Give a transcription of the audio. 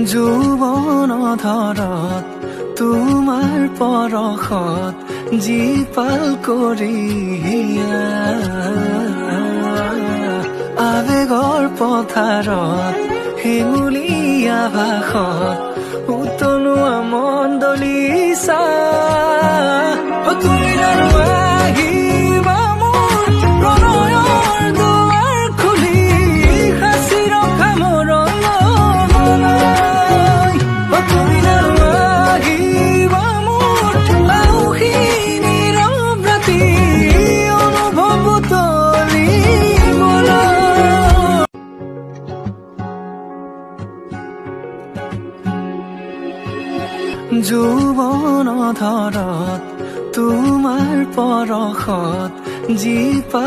যৌৱন ধৰত তোমাৰ পৰশত জীপাল কৰিয়া আবেগৰ পথাৰত হেঙুলীয়া ভাষত উতলোৱা মণ্ডলিছা তুমি জানো আহিবা মোৰ প্ৰণয়ৰ দুৱাৰ খুলি সাঁচি ৰখা মৰমলৈ তুমি জানো আহিবা মোৰ আউসী নীৰৱ ৰাতি অনুভৱ উতলিবলৈ যৌৱন ধৰত তোমাৰ পৰশত জীপাল